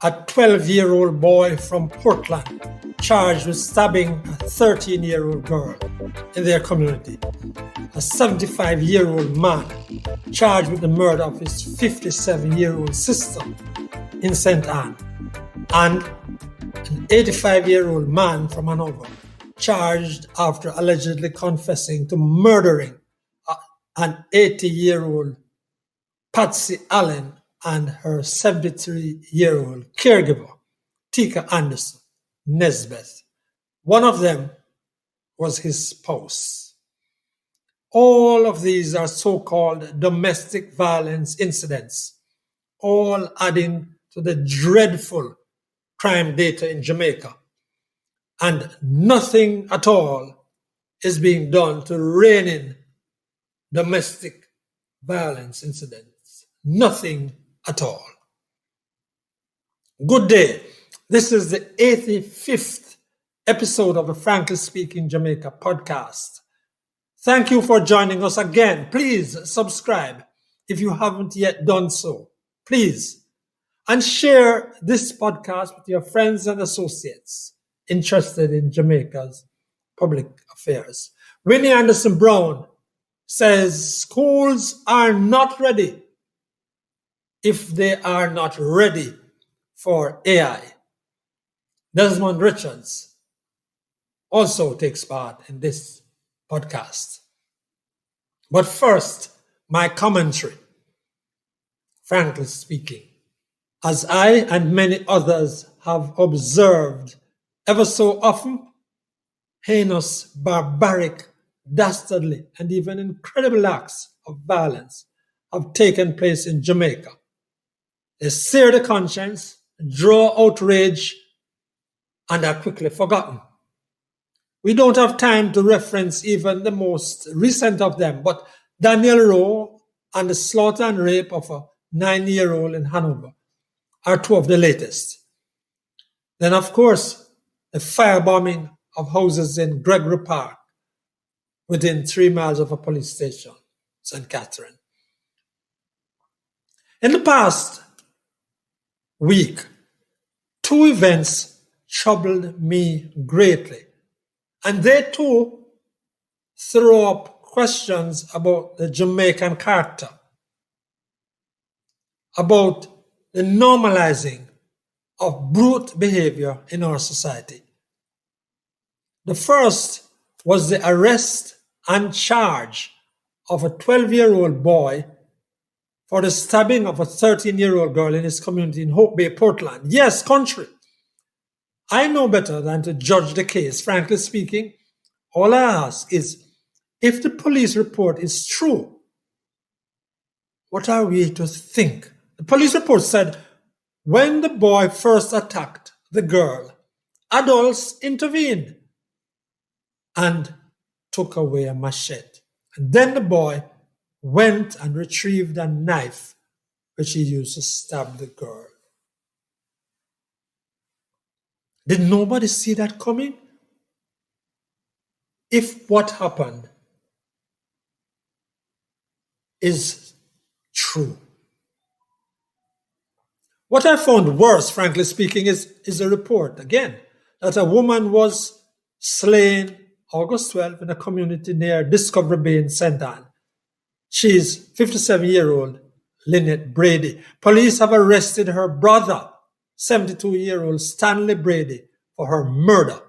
a 12-year-old boy from Portland charged with stabbing a 13-year-old girl in their community. A 75-year-old man charged with the murder of his 57-year-old sister in St. Anne. And an 85-year-old man from Hanover charged after allegedly confessing to murdering an 80-year-old Patsy Allen and her 73-year-old caregiver, Tika Anderson Nesbeth. One of them was his spouse. All of these are so-called domestic violence incidents, all adding to the dreadful crime data in Jamaica. And nothing at all is being done to rein in domestic violence incidents. Nothing at all. Good day. This is the 85th episode of the Frankly Speaking Jamaica podcast. Thank you for joining us again. Please subscribe if you haven't yet done so. Please. And share this podcast with your friends and associates interested in Jamaica's public affairs. Winnie Anderson Brown says schools are not ready if they are not ready for AI. Desmond Richards also takes part in this podcast. But first, my commentary. Frankly speaking, as I and many others have observed ever so often, heinous, barbaric, dastardly, and even incredible acts of violence have taken place in Jamaica. They sear the conscience, draw outrage, and are quickly forgotten. We don't have time to reference even the most recent of them, but Daniel Rowe and the slaughter and rape of a 9-year-old in Hanover are two of the latest. Then, of course, the firebombing of houses in Gregory Park within 3 miles of a police station, St. Catherine. In the past week, two events troubled me greatly, and they too throw up questions about the Jamaican character, about the normalizing of brute behavior in our society. The first was the arrest and charge of a 12-year-old boy for the stabbing of a 13-year-old girl in his community in Hope Bay, Portland. Yes, country. I know better than to judge the case. Frankly speaking, all I ask is, if the police report is true, what are we to think? The police report said, when the boy first attacked the girl, adults intervened and took away a machete. And then the boy went and retrieved a knife which he used to stab the girl. Did nobody see that coming? If what happened is true. What I found worse, frankly speaking, is a report, again, that a woman was slain August 12 in a community near Discovery Bay in St. Anne. She's 57-year-old Lynette Brady. Police have arrested her brother, 72-year-old Stanley Brady, for her murder.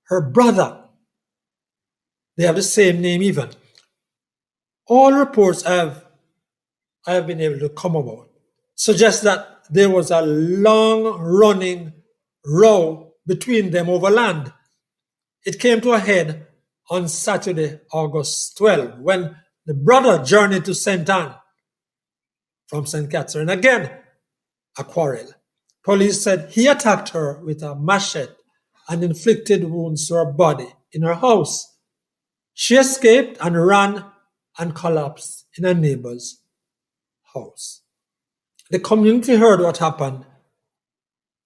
Her brother. They have the same name even. All reports I have been able to come about suggest that there was a long-running row between them over land. It came to a head on Saturday, August 12, when the brother journeyed to St. Anne from St. Catherine. Again, a quarrel. Police said he attacked her with a machete and inflicted wounds to her body in her house. She escaped and ran and collapsed in a neighbor's house. The community heard what happened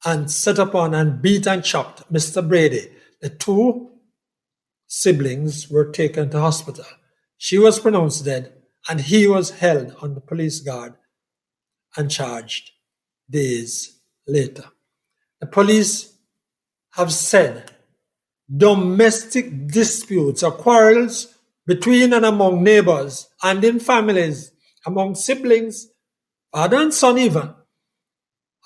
and set upon and beat and chopped Mr. Brady. The two siblings were taken to hospital. She was pronounced dead and he was held on the police guard and charged days later. The police have said domestic disputes or quarrels between and among neighbors and in families, among siblings, father and son even,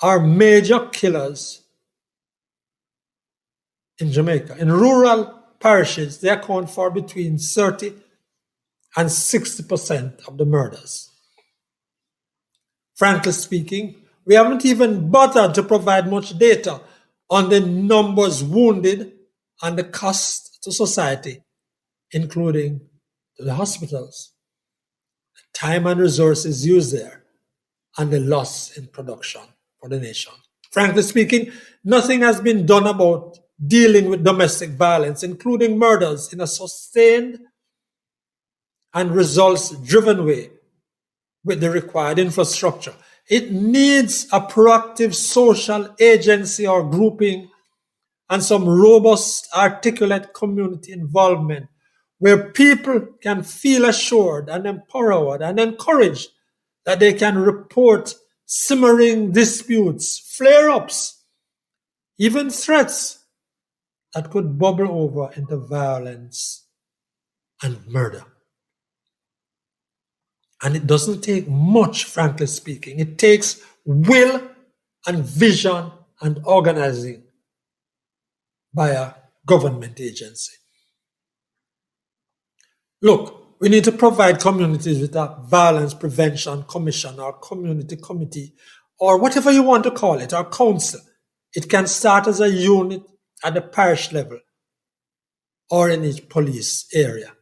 are major killers in Jamaica. In rural parishes, they account for between 30 and 60% of the murders. Frankly speaking, we haven't even bothered to provide much data on the numbers wounded and the cost to society, including to the hospitals, the time and resources used there, and the loss in production for the nation. Frankly speaking, nothing has been done about dealing with domestic violence, including murders, in a sustained and results-driven way with the required infrastructure. It needs a proactive social agency or grouping and some robust, articulate community involvement where people can feel assured and empowered and encouraged that they can report simmering disputes, flare-ups, even threats that could bubble over into violence and murder. And it doesn't take much, frankly speaking. It takes will and vision and organizing by a government agency. Look, we need to provide communities with a violence prevention commission or community committee or whatever you want to call it, or council. It can start as a unit at the parish level or in each police area.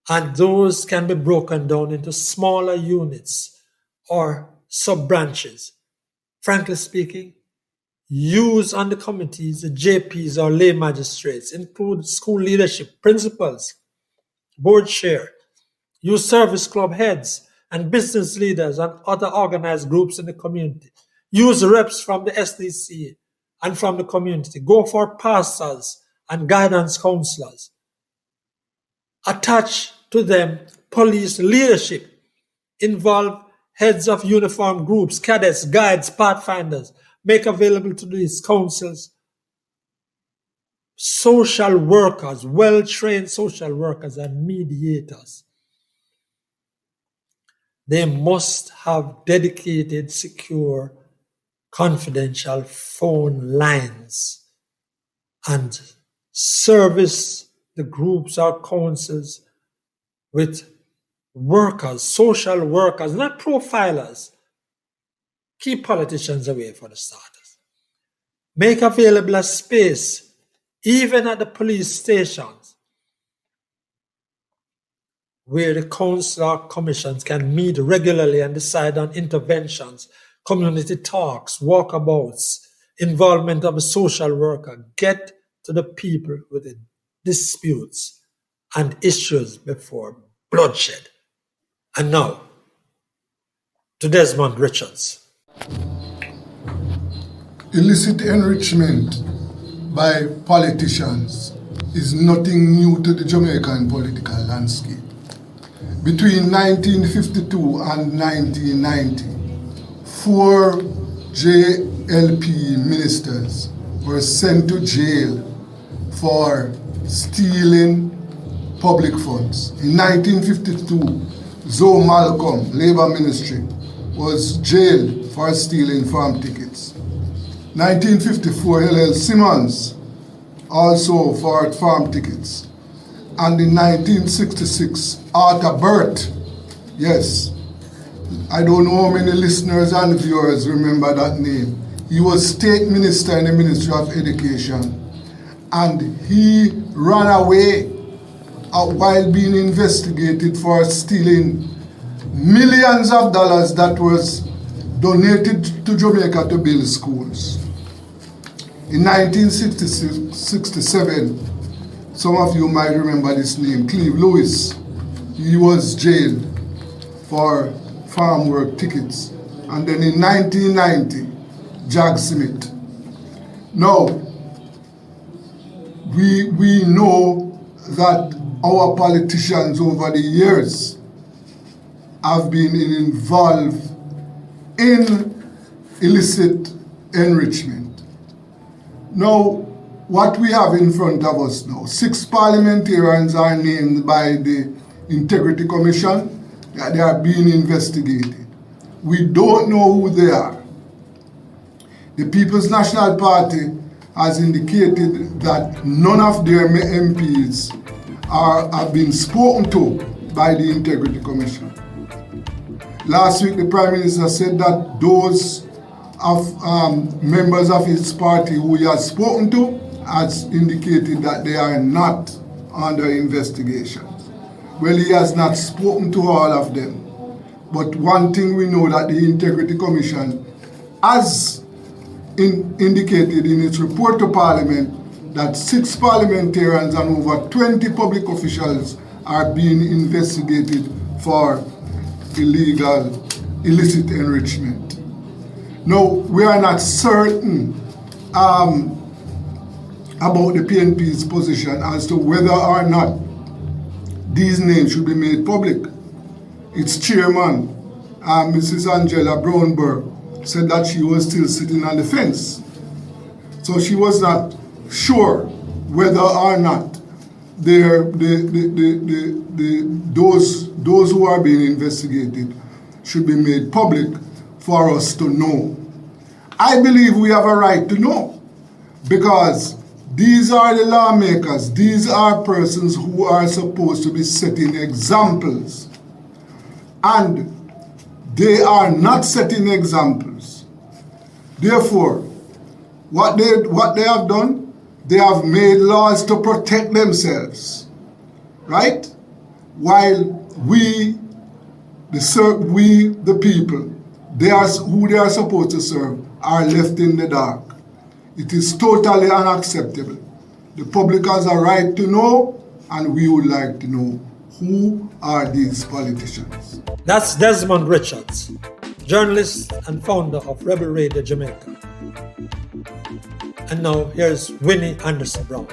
And those can be broken down into smaller units or sub-branches. Frankly speaking, use on the committees, the JPs or lay magistrates, include school leadership, principals, board chair, youth service club heads, and business leaders and other organized groups in the community. Use reps from the SDC and from the community. Go for pastors and guidance counselors. Attach to them police leadership. Involve heads of uniform groups, cadets, guides, pathfinders. Make available to these councils social workers, well-trained social workers and mediators. They must have dedicated, secure, confidential phone lines and service the groups or councils with workers, social workers, not profilers. Keep politicians away for the starters. Make available a space, even at the police stations, where the council or commissions can meet regularly and decide on interventions, community talks, walkabouts, involvement of a social worker. Get to the people with the disputes and issues before bloodshed. And now, to Desmond Richards. Illicit enrichment by politicians is nothing new to the Jamaican political landscape. Between 1952 and 1990, 4 JLP ministers were sent to jail for stealing public funds. In 1952, Zoe Malcolm, Labour Ministry, was jailed for stealing farm tickets. 1954, L.L. Simmons, also for farm tickets. And in 1966, Arthur Burt, yes, I don't know how many listeners and viewers remember that name. He was state minister in the Ministry of Education, and he ran away while being investigated for stealing millions of dollars that was donated to Jamaica to build schools. In 1967, some of you might remember this name, Cleve Lewis. He was jailed for farm work tickets. And then in 1990, Jack Smith. Now, we know that our politicians over the years have been involved in illicit enrichment. Now, what we have in front of us now, 6 parliamentarians are named by the Integrity Commission that they are being investigated. We don't know who they are. The People's National Party has indicated that none of their MPs have been spoken to by the Integrity Commission. Last week, the Prime Minister said that those of members of his party who he has spoken to has indicated that they are not under investigation. Well, he has not spoken to all of them. But one thing we know that the Integrity Commission has indicated in its report to Parliament that 6 parliamentarians and over 20 public officials are being investigated for illicit enrichment. Now, we are not certain about the PNP's position as to whether or not these names should be made public. Its chairman, Mrs. Angela Brownberg, said that she was still sitting on the fence. So she was not sure whether or not those who are being investigated should be made public for us to know. I believe we have a right to know, because these are the lawmakers. These are persons who are supposed to be setting examples. And they are not setting examples. Therefore, what they have done, they have made laws to protect themselves, right? While we, the people, who they are supposed to serve, are left in the dark. It is totally unacceptable. The public has a right to know, and we would like to know, who are these politicians? That's Desmond Richards, journalist and founder of Rebel Radio Jamaica. And now here's Winnie Anderson Brown.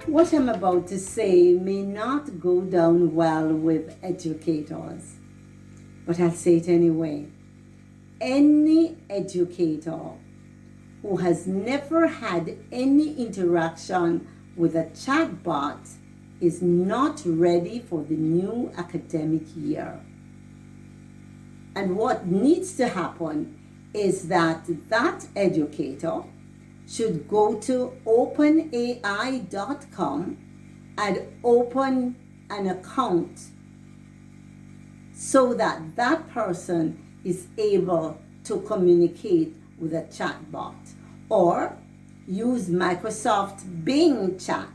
What I'm about to say may not go down well with educators, but I'll say it anyway. Any educator who has never had any interaction with a chatbot is not ready for the new academic year. And what needs to happen is that educator should go to openai.com and open an account so that that person is able to communicate with a chatbot, or use Microsoft Bing Chat,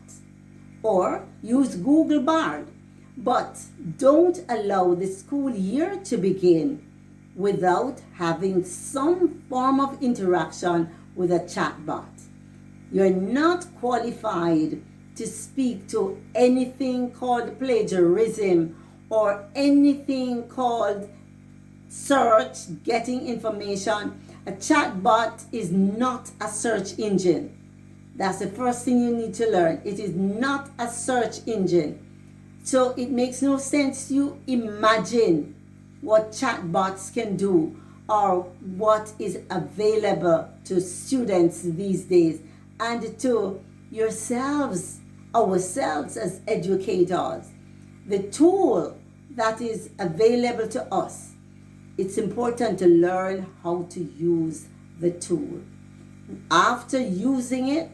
or use Google Bard. But don't allow the school year to begin without having some form of interaction with a chatbot. You're not qualified to speak to anything called plagiarism or anything called search, getting information. A chatbot is not a search engine. That's the first thing you need to learn. It is not a search engine. So it makes no sense you imagine what chatbots can do or what is available to students these days and to yourselves, ourselves as educators. The tool that is available to us, it's important to learn how to use the tool. After using it,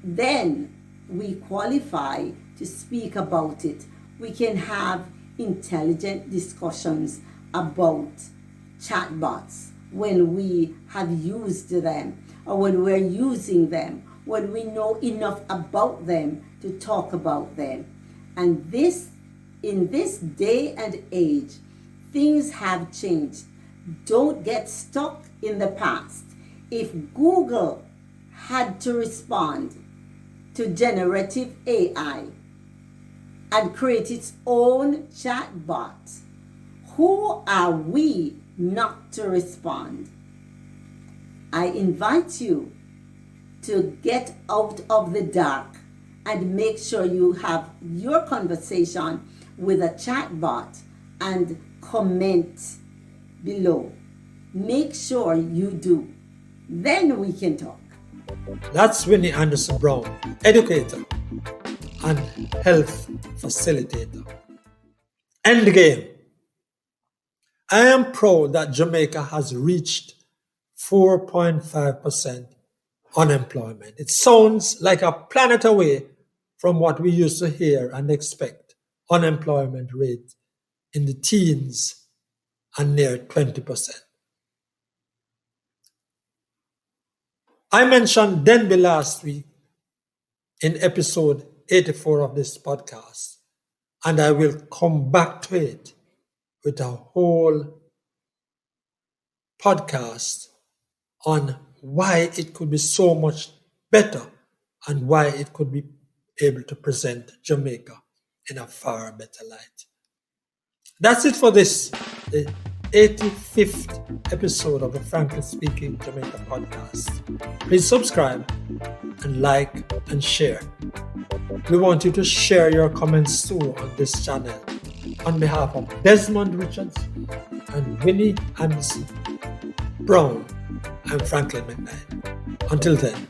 then we qualify to speak about it. We can have intelligent discussions about chatbots when we have used them or when we're using them, when we know enough about them to talk about them. And in this day and age, things have changed. Don't get stuck in the past. If Google had to respond to generative AI and create its own chatbot, who are we not to respond? I invite you to get out of the dark and make sure you have your conversation with a chatbot and comment below. Make sure you do. Then we can talk. That's Winnie Anderson Brown, educator and health facilitator. Endgame. I am proud that Jamaica has reached 4.5% unemployment. It sounds like a planet away from what we used to hear and expect. Unemployment rate in the teens and near 20%. I mentioned Denby last week in episode 84 of this podcast, and I will come back to it with a whole podcast on why it could be so much better and why it could be able to present Jamaica in a far better light. That's it for this, the 85th episode of the Frankly Speaking Jamaica Podcast. Please subscribe and like and share. We want you to share your comments too on this channel. On behalf of Desmond Richards and Winnie Anderson Brown, I'm Franklin McKnight. Until then,